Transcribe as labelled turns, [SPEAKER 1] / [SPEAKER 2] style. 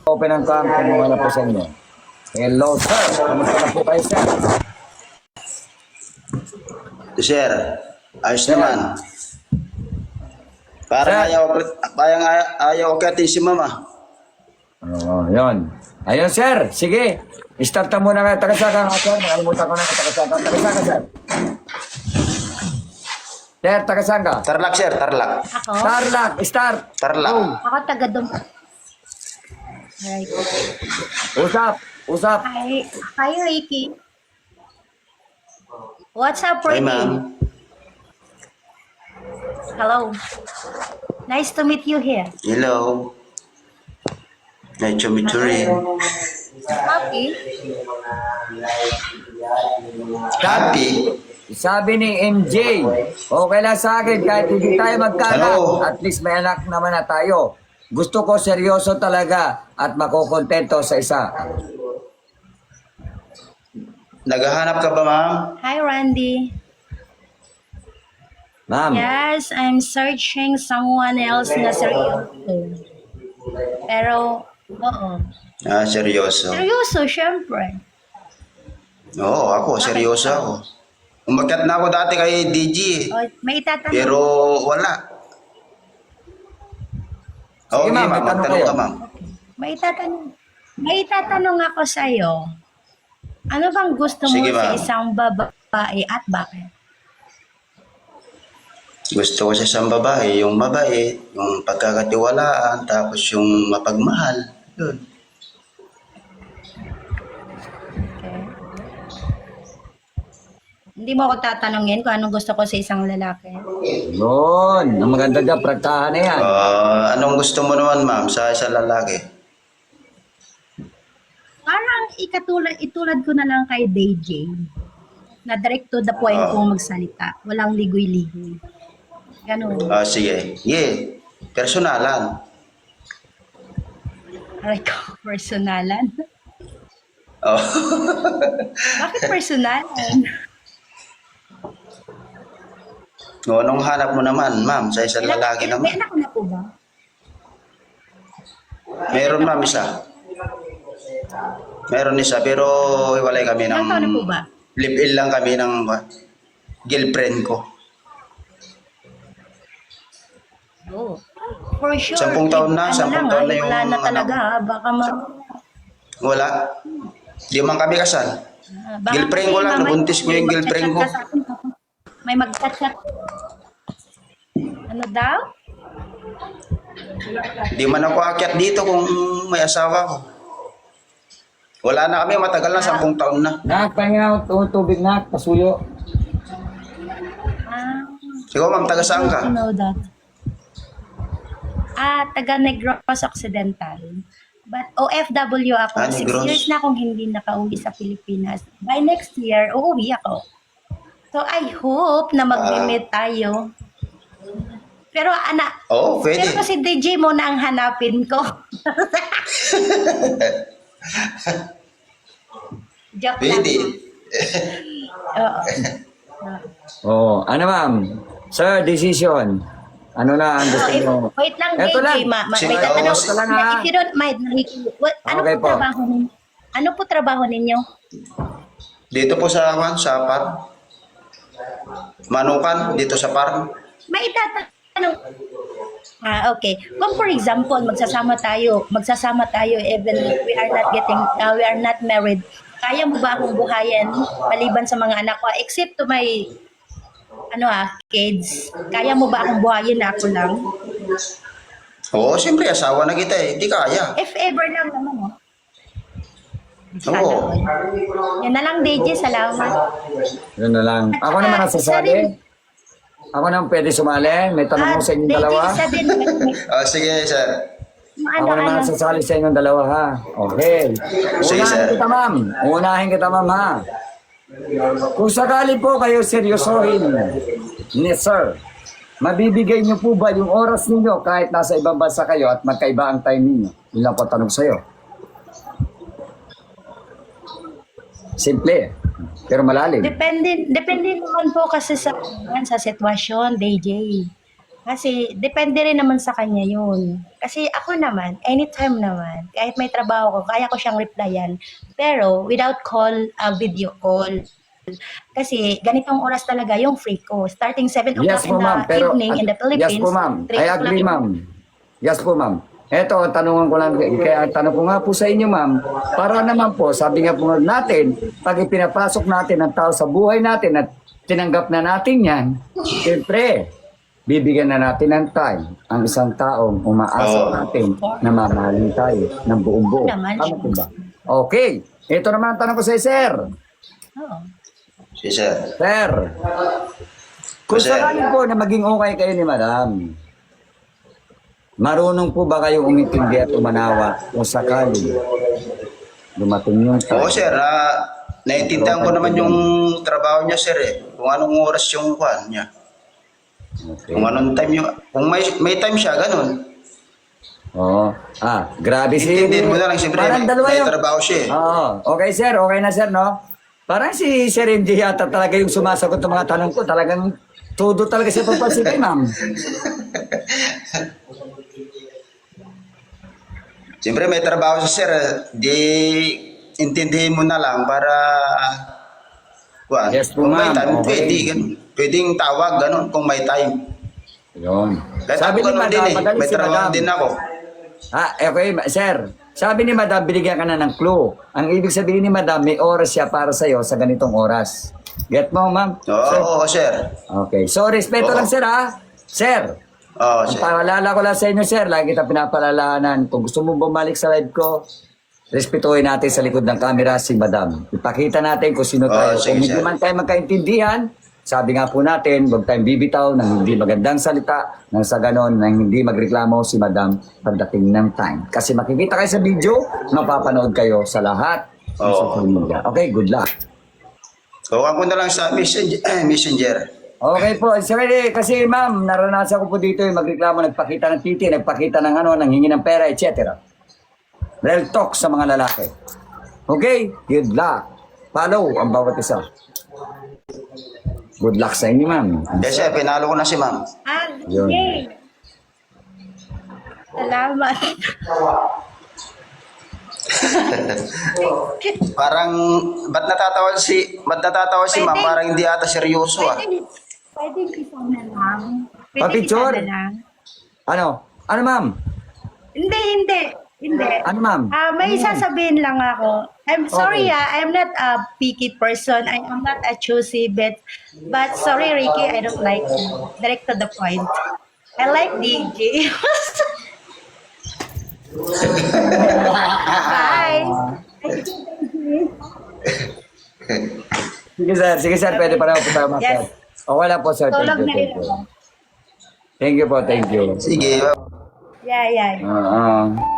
[SPEAKER 1] open ang cam kung wala po sa inyo. Hello, sir. Kamusta na po kayo, sir?
[SPEAKER 2] Sir, ayos naman. Parang
[SPEAKER 1] Sir.
[SPEAKER 2] ayaw akitin si mama.
[SPEAKER 1] Oo, yun. Ayun, sir. Sige. Start na muna kayo. Tagasaka nga, sir. Nakalimutan ko na tagasaka. Tagasaka, sir. Sir, tagasaka ka.
[SPEAKER 2] Tarlac, sir, Tarlac.
[SPEAKER 3] Ako?
[SPEAKER 1] Tarlac, start.
[SPEAKER 2] Tarlac.
[SPEAKER 1] Go.
[SPEAKER 3] Ako taga-dum. Alright.
[SPEAKER 1] Usap. Usap.
[SPEAKER 3] Hi, Ricky. What's up,
[SPEAKER 2] Hi,
[SPEAKER 3] Ricky?
[SPEAKER 2] ma'am.
[SPEAKER 3] Hello. Nice to meet you here.
[SPEAKER 2] Hello. Nice to meet you rin.
[SPEAKER 3] Happy?
[SPEAKER 2] Happy.
[SPEAKER 1] Sabi ni MJ, okay lang sa akin kahit hindi tayo magkaanak.
[SPEAKER 2] Ano?
[SPEAKER 1] At least may anak naman na tayo. Gusto ko seryoso talaga at makukontento sa isa.
[SPEAKER 2] Naghahanap ka ba, ma'am?
[SPEAKER 3] Hi, Randy.
[SPEAKER 1] Ma'am,
[SPEAKER 3] Yes, I'm searching someone else na seryoso. Pero, oo.
[SPEAKER 2] Seryoso.
[SPEAKER 3] Seryoso, syempre.
[SPEAKER 2] Oo, ako, seryoso ako. Umakyat na ako dati kay DG,
[SPEAKER 3] O, may itatanong.
[SPEAKER 2] pero wala.
[SPEAKER 1] Sige,
[SPEAKER 2] Okay,
[SPEAKER 1] ma'am,
[SPEAKER 2] ma'am,
[SPEAKER 1] may tanong
[SPEAKER 2] magtanong
[SPEAKER 1] kayo.
[SPEAKER 2] ka, ma'am.
[SPEAKER 3] May itatanong ako sa'yo. Ano bang gusto mo
[SPEAKER 2] Sige,
[SPEAKER 3] sa
[SPEAKER 2] ma'am.
[SPEAKER 3] isang babae at bakit?
[SPEAKER 2] Gusto ko sa isang babae, yung mabait, yung pagkakatiwalaan, tapos yung mapagmahal. Yun.
[SPEAKER 3] Okay. Hindi mo ako tatanungin kung anong gusto ko sa isang lalaki.
[SPEAKER 1] yun. Ang maganda dyan, praktahan na yan.
[SPEAKER 2] Anong gusto mo naman, ma'am, sa isang lalaki?
[SPEAKER 3] Parang itulad ko na lang kay DJ. Na direct to the point kung magsalita. Walang ligoy-ligoy. Ganun.
[SPEAKER 2] Sige. Yeah. Personalan.
[SPEAKER 3] Aray ko, personalan.
[SPEAKER 2] Oh.
[SPEAKER 3] Bakit personalan?
[SPEAKER 2] Anong hanap mo naman, ma'am, sa isang lalaki
[SPEAKER 3] May
[SPEAKER 2] naman?
[SPEAKER 3] anak ko na po ba?
[SPEAKER 2] Meron, ma'am, isa. Meron isa, pero hiwalay kami ng...
[SPEAKER 3] Ilang taon na po ba?
[SPEAKER 2] Live-in lang kami ng girlfriend ko.
[SPEAKER 3] Oh. For sure.
[SPEAKER 2] 10 taon na, 10
[SPEAKER 3] lang,
[SPEAKER 2] taon na yung
[SPEAKER 3] wala na
[SPEAKER 2] anak
[SPEAKER 3] talaga. Baka
[SPEAKER 2] Wala. Di man kami kasal.
[SPEAKER 3] baka
[SPEAKER 2] Girlfriend ko lang,
[SPEAKER 3] mamaya
[SPEAKER 2] nabuntis ko yung
[SPEAKER 3] may
[SPEAKER 2] girlfriend ko.
[SPEAKER 3] magchat-chat ka sa akin, tapos may magchat-chat. Ano daw?
[SPEAKER 2] Di man ako akyat dito kung may asawa ko. Wala na kami, matagal na, 10 taon na.
[SPEAKER 1] Nak, pahinga ako. Tubig, nak. Pasuyo.
[SPEAKER 3] Ah,
[SPEAKER 2] Siguro, ma'am, taga saan ka?
[SPEAKER 3] to know that. Taga Negros Occidental. But OFW ako. 6
[SPEAKER 2] Negros.
[SPEAKER 3] years na akong hindi nakauwi sa Pilipinas. By next year, uuwi ako. So I hope na mag-meet tayo. Pero
[SPEAKER 2] Oo, pwede.
[SPEAKER 3] pero si DJ mo na ang hanapin ko. Joke lang.
[SPEAKER 2] Pwede.
[SPEAKER 3] Oo.
[SPEAKER 1] Oo. Ano, ma'am? Sir, decision. Ano na ang gusto
[SPEAKER 3] Oh,
[SPEAKER 1] mo?
[SPEAKER 3] wait lang,
[SPEAKER 1] Eto
[SPEAKER 3] DJ.
[SPEAKER 1] lang.
[SPEAKER 3] May
[SPEAKER 2] Sige,
[SPEAKER 3] tatanong.
[SPEAKER 2] ito
[SPEAKER 1] lang, ha?
[SPEAKER 3] If you don't mind, ano
[SPEAKER 1] Okay
[SPEAKER 3] po
[SPEAKER 1] po.
[SPEAKER 3] trabaho ninyo? Ano po trabaho ninyo?
[SPEAKER 2] Dito po sa farm. Manukan, dito sa farm.
[SPEAKER 3] May itatanong. Okay. Kung for example, magsasama tayo even if we are not married. Kaya mo ba akong buhayin maliban sa mga anak ko except to my kids? Kaya mo ba akong buhayin na ako lang?
[SPEAKER 2] Oo, siyempre, asawa na kita eh. Hindi kaya.
[SPEAKER 3] If ever lang naman,
[SPEAKER 2] Oo.
[SPEAKER 3] Yan na lang, DJ. Salamat.
[SPEAKER 1] Yun na lang. Ako naman ang sasali. Ako naman pwede sumali. May tanong ko sa inyong dalawa.
[SPEAKER 2] Sige, sir.
[SPEAKER 1] Ako naman ang sasali sa inyong dalawa, ha? Okay.
[SPEAKER 2] Sige,
[SPEAKER 1] Unahin
[SPEAKER 2] sir.
[SPEAKER 1] kita, ma'am. Unahin kita, ma'am, ha? Kung sakali po kayo seryosohin ni sir, mabibigay niyo po ba yung oras ninyo kahit nasa ibang bansa kayo at magkaiba ang time ninyo? Yun lang po tanong sa'yo. Simple, pero malalim.
[SPEAKER 3] Depende naman po kasi sa sitwasyon, DJ. Kasi depende rin naman sa kanya yun. Kasi ako naman, anytime naman, kahit may trabaho ko, kaya ko siyang replyan. Pero without call, video call. Kasi ganitong oras talaga yung free ko. Starting 7
[SPEAKER 1] Yes
[SPEAKER 3] o'clock
[SPEAKER 1] po,
[SPEAKER 3] in the
[SPEAKER 1] ma'am. Pero,
[SPEAKER 3] evening in the Philippines.
[SPEAKER 1] yes po, ma'am.
[SPEAKER 3] 3
[SPEAKER 1] I
[SPEAKER 3] o'clock
[SPEAKER 1] agree,
[SPEAKER 3] in-
[SPEAKER 1] ma'am. Yes po, ma'am. Eto, tanungan ko lang, kaya tanong ko nga po sa inyo, ma'am, para naman po, sabi nga po natin, pag ipinapasok natin ang tao sa buhay natin at tinanggap na natin yan, siyempre, bibigyan na natin ng time ang isang taong umaasa
[SPEAKER 2] Oo.
[SPEAKER 1] natin na mamahalin tayo ng buong buo.
[SPEAKER 3] Naman.
[SPEAKER 1] Tama po ba? Okay. Ito naman ang tanong ko sa sir.
[SPEAKER 3] Oo.
[SPEAKER 2] Si sir.
[SPEAKER 1] Sir, kung
[SPEAKER 2] Sir.
[SPEAKER 1] sakali po na maging okay kayo ni madam, marunong po ba kayong umintindi at umanawa kung sakali dumating yung time?
[SPEAKER 2] Oo sir, naiintindihan ko naman yung trabaho niya sir eh. Kung anong oras yung kwan niya.
[SPEAKER 1] Okay.
[SPEAKER 2] Kung anong time yung, kung may time siya, ganun.
[SPEAKER 1] Oo. Grabe si...
[SPEAKER 2] Intindihin mo na lang, siyempre,
[SPEAKER 1] Parang dalawa
[SPEAKER 2] may
[SPEAKER 1] yung...
[SPEAKER 2] trabaho siya eh.
[SPEAKER 1] Oo. Okay, sir. Okay na, sir, no? Parang si Sir MJ yata talaga yung sumasagot ng mga tanong ko. Talagang todo talaga siya pagpasipin, ma'am.
[SPEAKER 2] Siyempre, may trabaho siya sir. Di intindihin mo na lang para... Kwan,
[SPEAKER 1] Yes po,
[SPEAKER 2] kung may
[SPEAKER 1] ma'am.
[SPEAKER 2] time,
[SPEAKER 1] Okay.
[SPEAKER 2] pwede. Ganun. Pwedeng tawag, ganun, kung may time.
[SPEAKER 1] Yun.
[SPEAKER 2] Kahit
[SPEAKER 1] Sabi
[SPEAKER 2] ako
[SPEAKER 1] ni
[SPEAKER 2] ganun din
[SPEAKER 1] madam,
[SPEAKER 2] eh.
[SPEAKER 1] magaling
[SPEAKER 2] May
[SPEAKER 1] si
[SPEAKER 2] trabaho
[SPEAKER 1] madam.
[SPEAKER 2] din ako.
[SPEAKER 1] Okay, sir. Sabi ni madam, binigyan ka na ng clue. Ang ibig sabihin ni madam, may oras siya para sa'yo sa ganitong oras. Get mo, ma'am?
[SPEAKER 2] Oo, sir.
[SPEAKER 1] Okay. So, respeto
[SPEAKER 2] Oo.
[SPEAKER 1] lang, sir, ha? Sir,
[SPEAKER 2] Oo,
[SPEAKER 1] ang
[SPEAKER 2] sir.
[SPEAKER 1] paalala ko lang sa inyo, sir, lagi kita pinapalalahanan. Kung gusto mo bumalik sa live ko, respetuhin natin sa likod ng camera si madam. Ipakita natin kung sino tayo.
[SPEAKER 2] sige,
[SPEAKER 1] Kung hindi
[SPEAKER 2] sir.
[SPEAKER 1] man tayo magkaintindihan, sabi nga po natin, huwag tayong bibitaw ng hindi magandang salita, nang sa ganon, nang hindi magreklamo si madam pagdating ng time. Kasi makikita kayo sa video, mapapanood kayo sa lahat ng
[SPEAKER 2] Oo.
[SPEAKER 1] social media. Okay, good luck.
[SPEAKER 2] Huwag ko na lang sa messenger.
[SPEAKER 1] Okay po, sorry, kasi ma'am, naranasan ko po dito yung magreklamo, nagpakita ng titi, nagpakita ng ano, nanghingi ng pera, etc. Real talk sa mga lalaki. Okay, good luck. Follow ang bawat isa. Good luck sa inyo, ma'am.
[SPEAKER 2] Yes, sir. Pinalo ko na si ma'am.
[SPEAKER 1] Yun.
[SPEAKER 3] Yay! Salamat.
[SPEAKER 2] Parang, ba't natatawa si ma'am?
[SPEAKER 3] Pwede.
[SPEAKER 2] Parang hindi ata seryoso ah.
[SPEAKER 3] Pwede isa na lang. Pwede
[SPEAKER 1] Pa-picture?
[SPEAKER 3] isa na lang.
[SPEAKER 1] Ano? Ano, ma'am?
[SPEAKER 3] Hindi.
[SPEAKER 1] Ano, ma'am?
[SPEAKER 3] May sasabihin lang ako. I'm sorry, I'm not a picky person. I am not a choosy, but sorry, Ricky, I don't like you. Direct to the point. I like DJ. Bye.
[SPEAKER 1] Sige, sir. Pwede pa rin po tayo, sir.
[SPEAKER 3] Yes.
[SPEAKER 1] O, wala po, sir.
[SPEAKER 3] Tulog na rin
[SPEAKER 1] Thank you.
[SPEAKER 3] ako.
[SPEAKER 1] Thank you po, thank you.
[SPEAKER 2] Sige.
[SPEAKER 3] Yeah.
[SPEAKER 1] Oo.